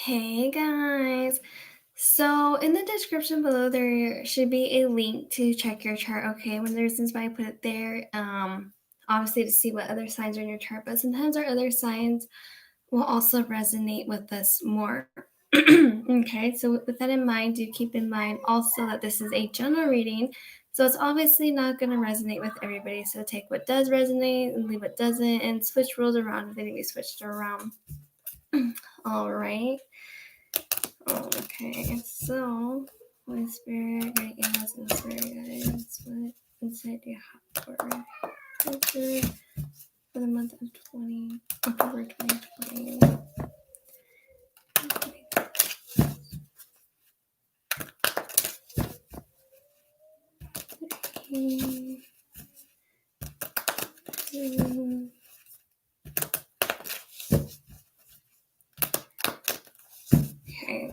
Hey guys. So in the description below there should be a link to check your chart, okay? One of the reasons why I put it there, obviously to see what other signs are in your chart, but sometimes our other signs will also resonate with us more. Okay, so with that in mind, do keep in mind also that this is a general reading, so it's obviously not going to resonate with everybody. So take what does resonate and leave what doesn't, and switch rules around if they need to be switched around. All right. Okay, so Holy Spirit, great angels, and spirit guides, what insight do you have for the month of October 2020? Okay.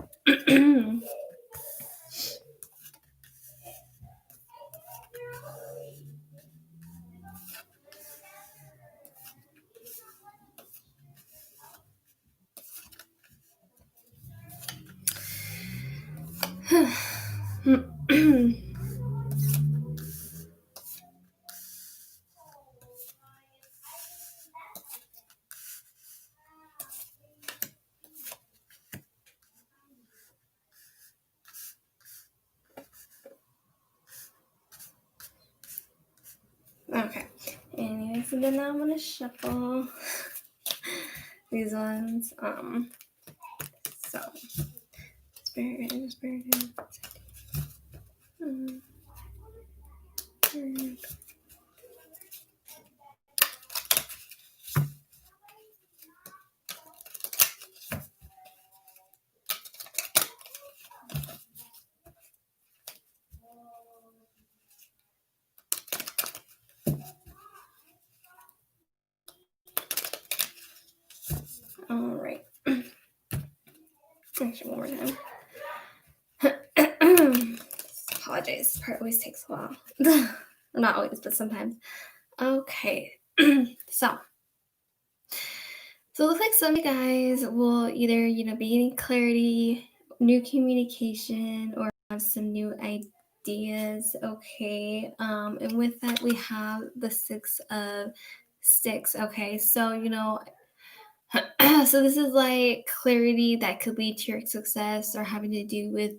Okay. Anyways, so then I'm gonna shuffle these ones. So spirit guide. All right. Actually, one more time. Apologize. This part always takes a while. Not always, but sometimes. Okay. So it looks like some of you guys will either, be getting clarity, new communication, or have some new ideas. Okay. And with that, we have the Six of Sticks. Okay. So, so this is like clarity that could lead to your success or having to do with,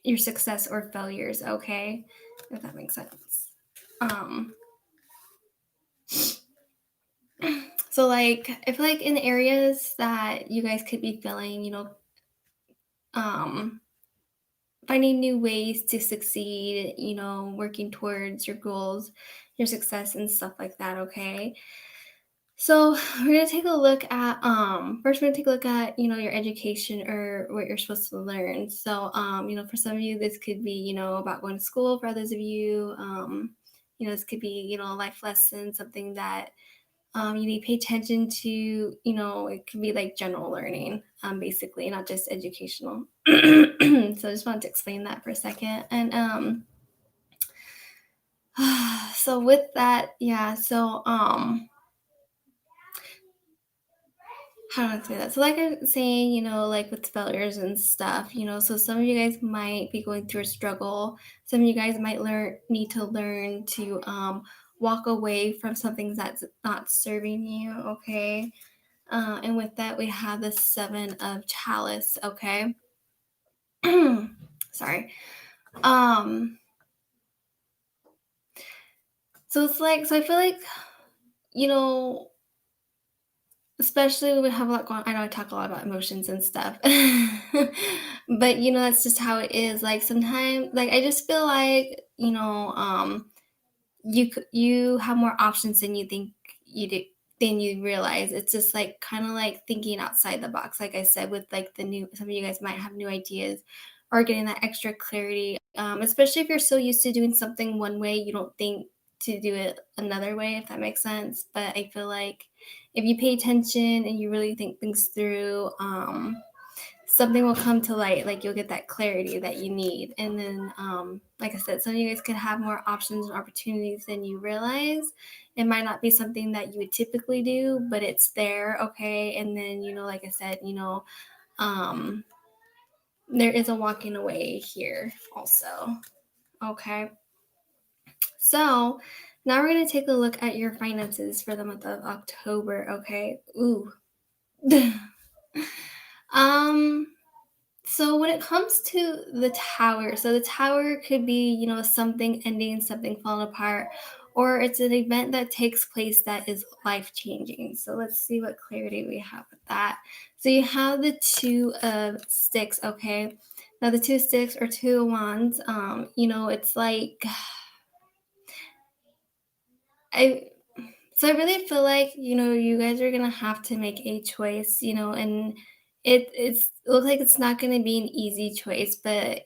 your success or failures. Okay. If that makes sense. Um, So like I feel like in areas that you guys could be feeling, um finding new ways to succeed, working towards your goals, your success and stuff like that, okay? So we're gonna take a look at first we're gonna take a look at, your education or what you're supposed to learn. So for some of you this could be, about going to school. For others of you, this could be, a life lesson, something that you need to pay attention to, it can be like general learning, basically, not just educational. So I just wanted to explain that for a second. And so with that, yeah, so how do I say that? So like I'm saying, like with failures and stuff, so some of you guys might be going through a struggle. Some of you guys might need to learn to walk away from something that's not serving you, okay? And with that, we have the Seven of Chalice, okay? Sorry. So it's like, so I feel like, you know, especially when we have a lot going on. I know I talk a lot about emotions and stuff, but that's just how it is. Like sometimes, like I just feel like, you have more options than you think you do than you realize. It's just like kind of like thinking outside the box. Like I said, with like some of you guys might have new ideas or getting that extra clarity. Especially if you're so used to doing something one way, you don't think to do it another way, if that makes sense. But I feel like if you pay attention and you really think things through, something will come to light, like you'll get that clarity that you need. And then like I said, some of you guys could have more options and opportunities than you realize. It might not be something that you would typically do, but it's there. Okay. And then, like I said, um there is a walking away here also. Okay. So now we're going to take a look at your finances for the month of October. Okay. Ooh. um So when it comes to the tower, so the tower could be, something ending, something falling apart, or it's an event that takes place that is life changing. So let's see what clarity we have with that. So you have the two of sticks, okay? Now the two of sticks or two of wands, it's like I so I really feel like, you guys are gonna have to make a choice, and it looks like it's not gonna be an easy choice, but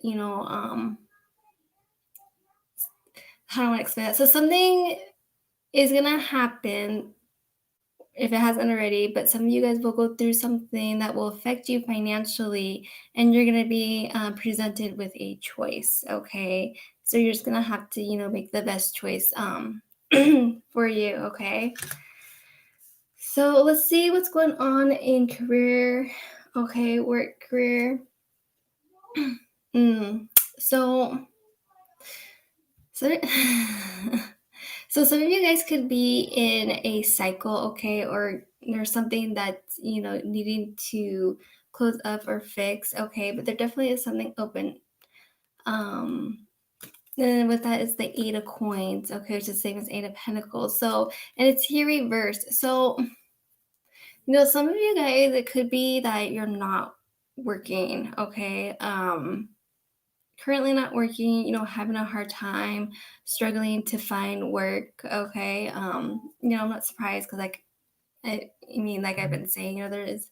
how do I want to explain that? So something is gonna happen if it hasn't already, but some of you guys will go through something that will affect you financially, and you're gonna be presented with a choice. Okay, so you're just gonna have to, make the best choice for you. Okay. So let's see what's going on in career. Okay, work career. Mm. So, so, so some of you guys could be in a cycle, okay, or there's something that's needing to close up or fix, okay, but there definitely is something open. Um, then with that is the Eight of Coins, okay, which is the same as Eight of Pentacles. So, and it's here reversed. So some of you guys, it could be that you're not working, okay? Currently not working, having a hard time, struggling to find work, okay? I'm not surprised because I mean, like I've been saying, there is,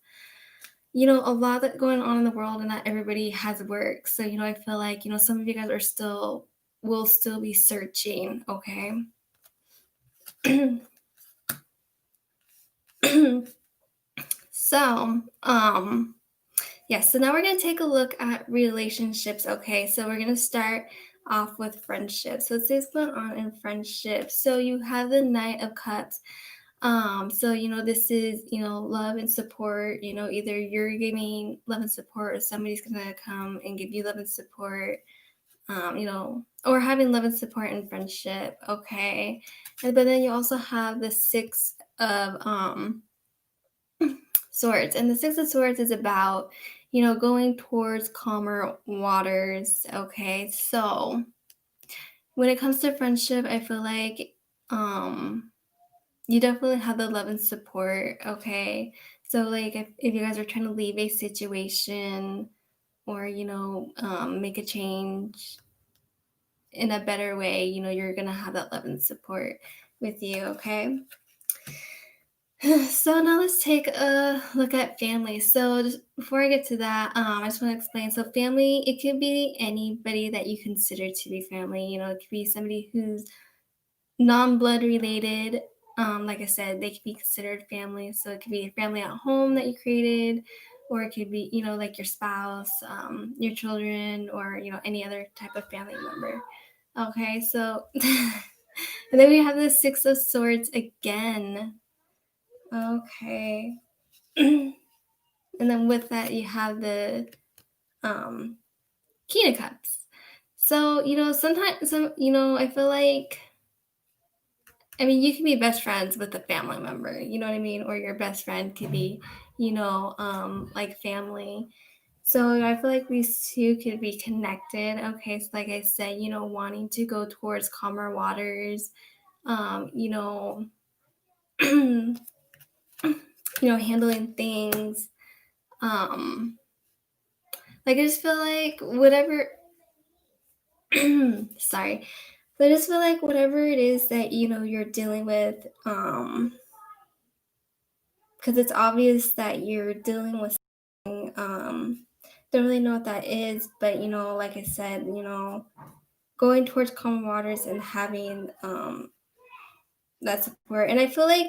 a lot that going on in the world and not everybody has work. So, I feel like, some of you guys will still be searching, okay? So, yes, so now we're going to take a look at relationships. Okay, so we're going to start off with friendships. So let's see what's going on in friendships. So you have the Knight of Cups. So this is love and support. Either you're giving love and support, or somebody's gonna come and give you love and support. Or having love and support in friendship. Okay, but then you also have the Six of Swords. And the Six of Swords is about, going towards calmer waters. Okay. So when it comes to friendship, I feel like you definitely have the love and support. Okay. So like if you guys are trying to leave a situation or, make a change in a better way, you're gonna have that love and support with you. Okay. So now let's take a look at family. So just before I get to that, I just want to explain. So family, it could be anybody that you consider to be family. It could be somebody who's non-blood related. Like I said, they could be considered family. So it could be a family at home that you created, or it could be, like your spouse, your children, or any other type of family member. Okay, so and then we have the Six of Swords again. Okay. And then with that, you have the um, King of Cups. So, sometimes, I feel like, I mean, you can be best friends with a family member, you know what I mean? Or your best friend could be, like family. So I feel like these two could be connected. Okay. So, like I said, wanting to go towards calmer waters, you know, handling things. Like I just feel like whatever sorry. But I just feel like whatever it is that you're dealing with, because it's obvious that you're dealing with something, don't really know what that is, but like I said, going towards calm waters and having that support. And I feel like,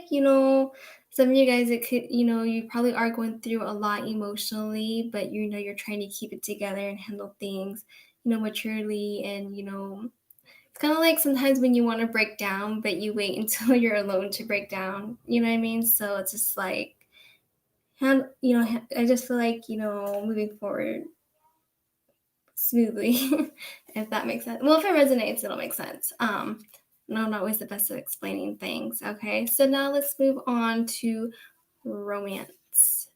some of you guys, it could, you probably are going through a lot emotionally, but you're trying to keep it together and handle things, maturely. And, it's kind of like sometimes when you want to break down, but you wait until you're alone to break down. You know what I mean? So it's just like, I just feel like, moving forward smoothly, if that makes sense. Well, if it resonates, it'll make sense. And I'm not always the best at explaining things. Okay, so now let's move on to romance.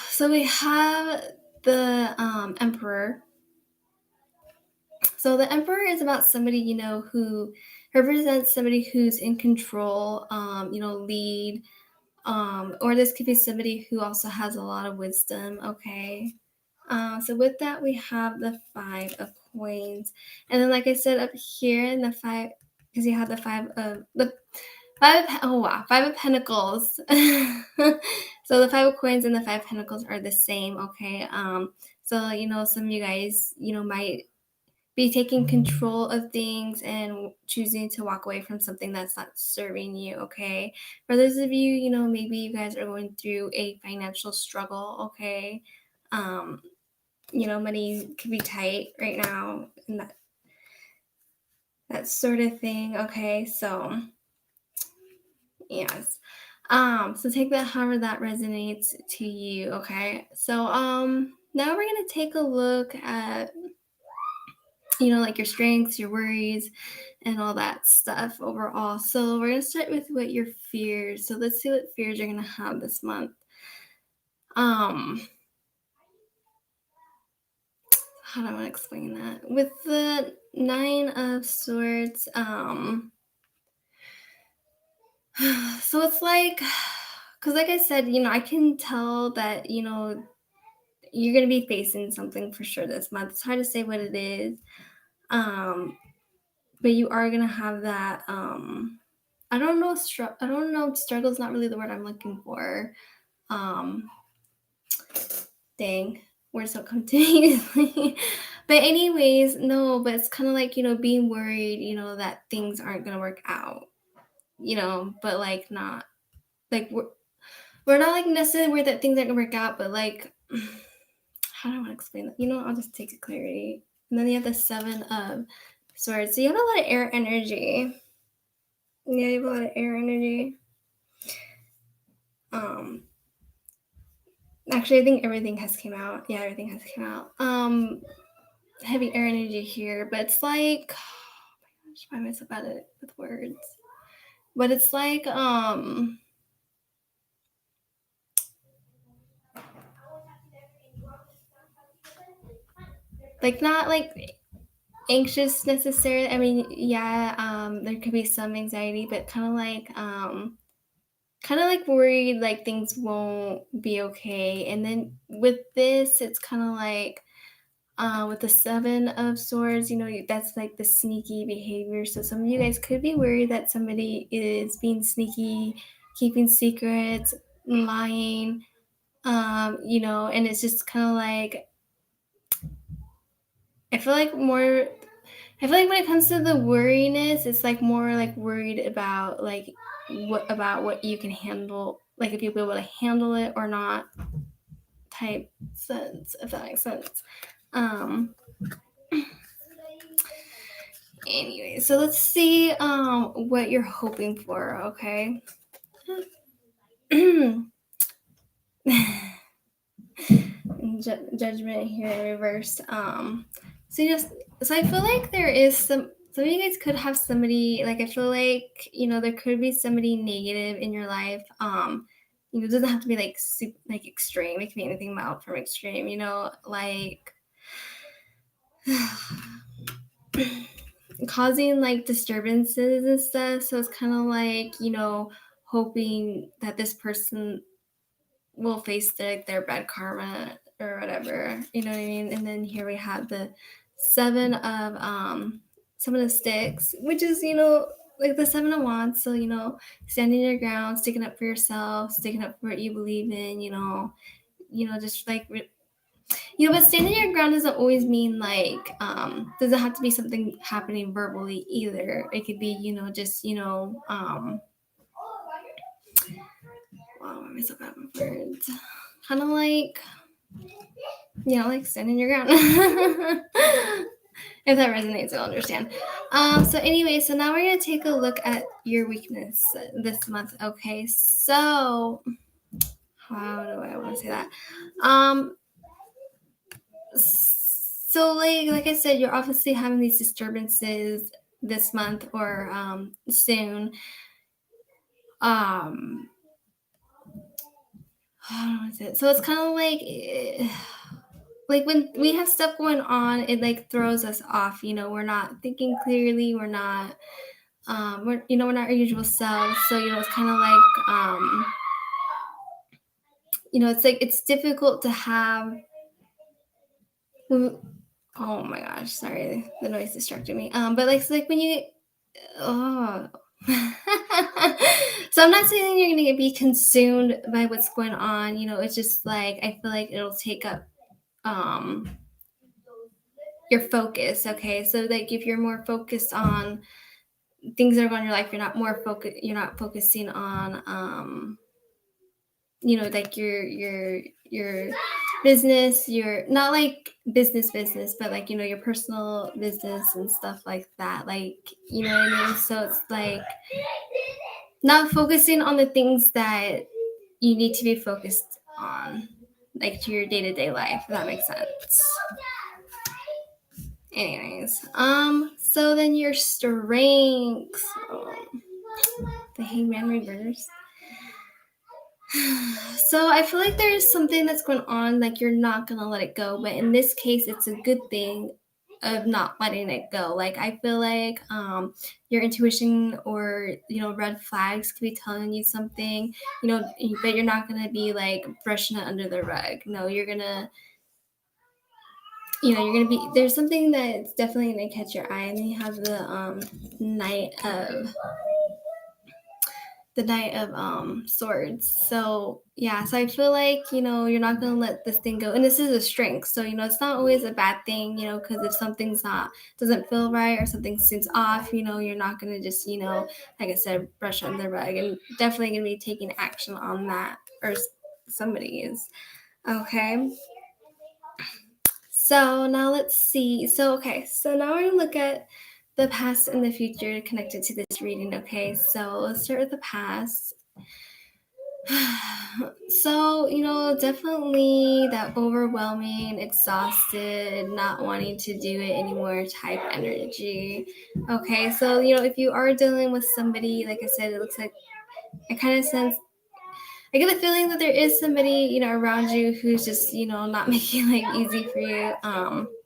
So we have the emperor. So the emperor is about somebody, who represents somebody who's in control, lead, or this could be somebody who also has a lot of wisdom. Okay. So with that, we have the 5 of coins, and then like I said up here in the five, because you have the oh wow, 5 of pentacles. So the 5 of coins and the 5 of pentacles are the same. Okay. So some of you guys, might be taking control of things and choosing to walk away from something that's not serving you. Okay. For those of you, maybe you guys are going through a financial struggle. Okay. um Money could be tight right now, and that sort of thing. Okay, so yes. So take that however that resonates to you. Okay, so now we're gonna take a look at, like your strengths, your worries, and all that stuff overall. So we're gonna start with what your fears. So let's see what fears you're gonna have this month. um how do I want to explain that? With the 9 of swords, so it's like, because like I said, I can tell that, you're going to be facing something for sure this month. It's hard to say what it is. Um, but you are going to have that, I don't know, struggle is not really the word I'm looking for. Um, Dang, words don't come to me easily. But anyways, no, but it's kind of like, being worried, that things aren't going to work out, but like not, like we're not like necessarily worried that things aren't gonna work out, but like, how do I want to explain that? I'll just take it clarity. And then you have the 7 of swords. So you have a lot of air energy. Yeah, you have a lot of air energy. Um, Actually, I think everything has came out. Yeah, everything has came out. Heavy air energy here, but it's like, oh my gosh, why am I so bad at it with words? But it's like not like anxious necessarily. I mean, yeah, there could be some anxiety, but kind of like worried like things won't be okay. And then with this, it's kind of like with the 7 of swords, that's like the sneaky behavior. So some of you guys could be worried that somebody is being sneaky, keeping secrets, lying, and it's just kind of like, I feel like more I feel like when it comes to the worriness, it's like more like worried about like what you can handle, like if you'll be able to handle it or not, type sense, if that makes sense. Um anyway, so let's see what you're hoping for, okay? Judgment here reversed. So you just so I feel like there is some of you guys could have somebody, like I feel like there could be somebody negative in your life. It doesn't have to be like super like extreme. It can be anything mild from extreme. Like causing like disturbances and stuff. So it's kind of like hoping that this person will face their bad karma or whatever. You know what I mean? And then here we have the 7 of sticks, which is like the 7 of wands. So standing your ground, sticking up for yourself, sticking up for what you believe in. Just like but standing your ground doesn't always mean like doesn't have to be something happening verbally either. It could be just myself out of words. Kind of like, like standing your ground. If that resonates, you'll understand. So anyway, so now we're going to take a look at your weakness this month. Okay, so how do I want to say that? So like I said, you're obviously having these disturbances this month or soon. How is it? So it's kind of like when we have stuff going on, it like throws us off. We're not thinking clearly. We're not we're not our usual selves. So it's kind of like it's like it's difficult to have. Oh my gosh, sorry, the noise distracted me. But like it's like when you oh. So I'm not saying you're gonna be consumed by what's going on. It's just like I feel like it'll take up your focus. Okay, so like if you're more focused on things that are going on in your life, you're not focusing on like your business, your not like business, but like your personal business and stuff like that, like what I mean. So it's like not focusing on the things that you need to be focused on, like to your day-to-day life, if that makes sense. Anyways, so then your strengths, the hangman reverse. So I feel like there's something that's going on, like you're not gonna let it go, but in this case it's a good thing of not letting it go. Like I feel like your intuition or red flags could be telling you something, but you're not gonna be like brushing it under the rug. No, you're gonna be, there's something that's definitely gonna catch your eye. And then you have the Knight of Swords. So yeah, so I feel like you're not gonna let this thing go, and this is a strength. So it's not always a bad thing, because if something's not doesn't feel right or something seems off, you're not gonna just like I said, brush under the rug, and definitely gonna be taking action on that, or somebody is. Okay. So now let's see. So now we're gonna look at the past and the future connected to this reading. Okay, so let's start with the past. So definitely that overwhelming, exhausted, not wanting to do it anymore type energy. Okay, so if you are dealing with somebody, like I said, it looks like I kind of sense, I get the feeling that there is somebody around you who's just not making life easy for you.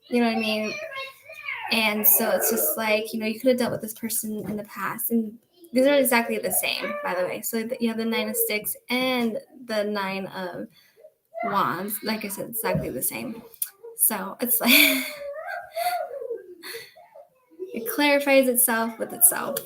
You know what I mean? And so it's just like, you could have dealt with this person in the past. And these are exactly the same, by the way. So you have the 9 of Sticks and the 9 of Wands. Like I said, exactly the same. So it's like, it clarifies itself with itself.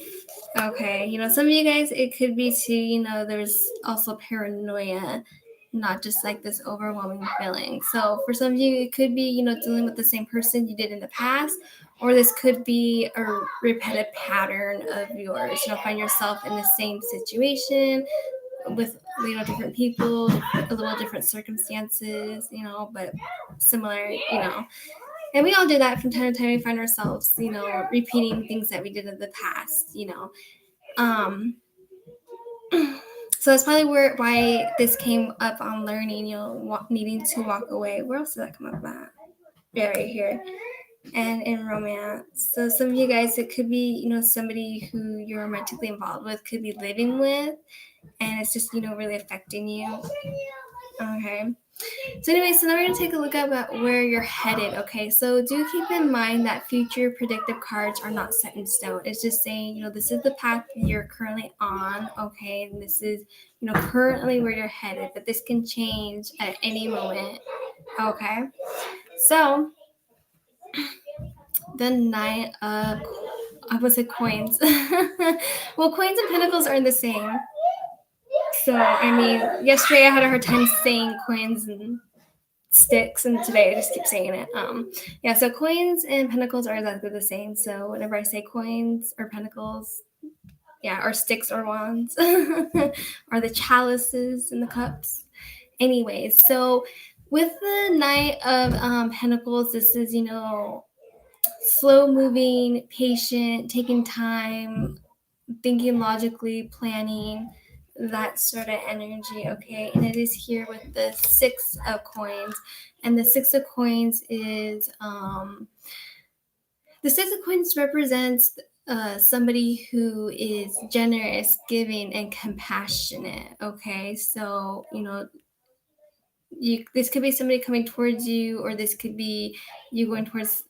Okay. Some of you guys, it could be too, there's also paranoia, not just like this overwhelming feeling. So for some of you, it could be, dealing with the same person you did in the past, or this could be a repetitive pattern of yours. Find yourself in the same situation with, different people, a little different circumstances, but similar, And we all do that from time to time. We find ourselves, repeating things that we did in the past, So that's probably why this came up on learning, needing to walk away. Where else did that come up at? Yeah, right here. And in romance. So some of you guys, it could be, somebody who you're romantically involved with, could be living with, and it's just, really affecting you. Okay. So anyway, so now we're going to take a look at where you're headed, okay? So do keep in mind that future predictive cards are not set in stone. It's just saying, this is the path you're currently on, okay? And this is, currently where you're headed, but this can change at any moment, okay? So the Knight of, I would say coins. Well, coins and pentacles are the same. So, I mean, yesterday I had a hard time saying coins and sticks, and today I just keep saying it. Yeah, so coins and pentacles are exactly the same. So whenever I say coins or pentacles, Yeah, or sticks or wands, or the chalices and the cups. Anyways, so with the Knight of Pentacles, this is, slow moving, patient, taking time, thinking logically, planning, that sort of energy, okay? And it is here with the Six of Coins. And the Six of Coins is the Six of Coins represents somebody who is generous, giving, and compassionate. Okay, so this could be somebody coming towards you, or this could be you going towards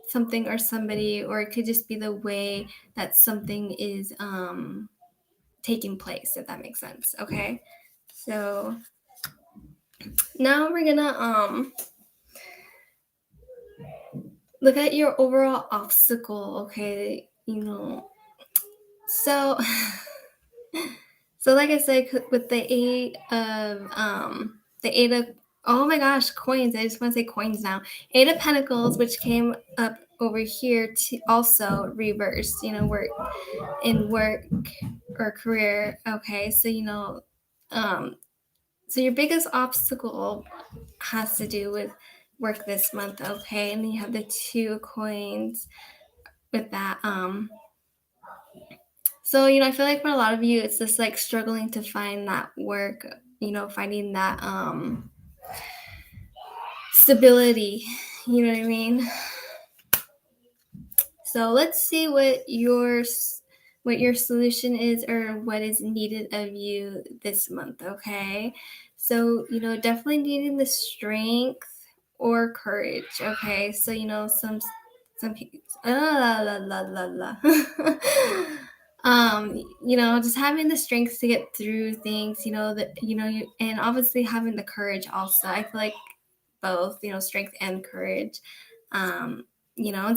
something or somebody, or it could just be the way that something is taking place, if that makes sense. Okay, so now we're gonna look at your overall obstacle. Okay, so so like I said, with the eight of, oh my gosh, coins. I just want to say coins now. Eight of Pentacles, which came up over here to also reverse, work in work or career. Okay, so so your biggest obstacle has to do with work this month, okay? And then you have the Two of Coins with that. So, I feel like for a lot of you, it's just like struggling to find that work, finding that stability. You know what I mean? So let's see what your solution is, or what is needed of you this month, okay? So, definitely needing the strength or courage, okay? So, some people, la la la la la. Just having the strength to get through things, and obviously having the courage also. I feel like both, strength and courage. And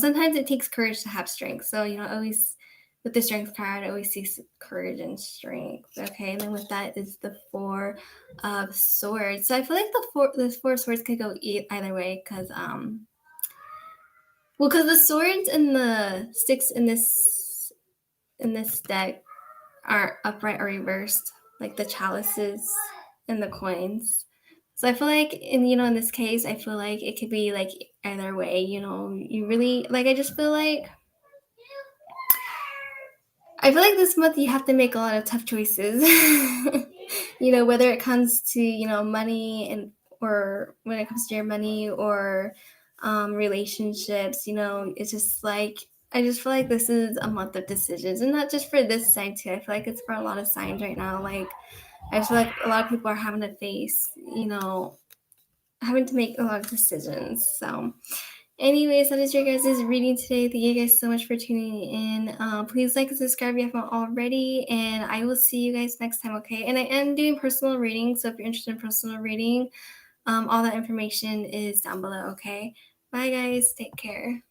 sometimes it takes courage to have strength. So, always with the strength card, I always see courage and strength. Okay. And then with that is the Four of Swords. So I feel like the Four of Swords could go either way, because the swords and the sticks in this deck are upright or reversed, like the chalices and the coins. So I feel like in this case, I feel like it could be like either way, you really like, I feel like this month you have to make a lot of tough choices. Whether it comes to, money, and or when it comes to your money, or relationships, it's just like, I just feel like this is a month of decisions, and not just for this sign too. I feel like it's for a lot of signs right now. Like, I feel like a lot of people are having to face, having to make a lot of decisions. So, anyways, that is your guys' reading today. Thank you guys so much for tuning in. Please like and subscribe if you haven't already, and I will see you guys next time, okay? And I am doing personal readings, so if you're interested in personal reading, all that information is down below, okay? Bye, guys. Take care.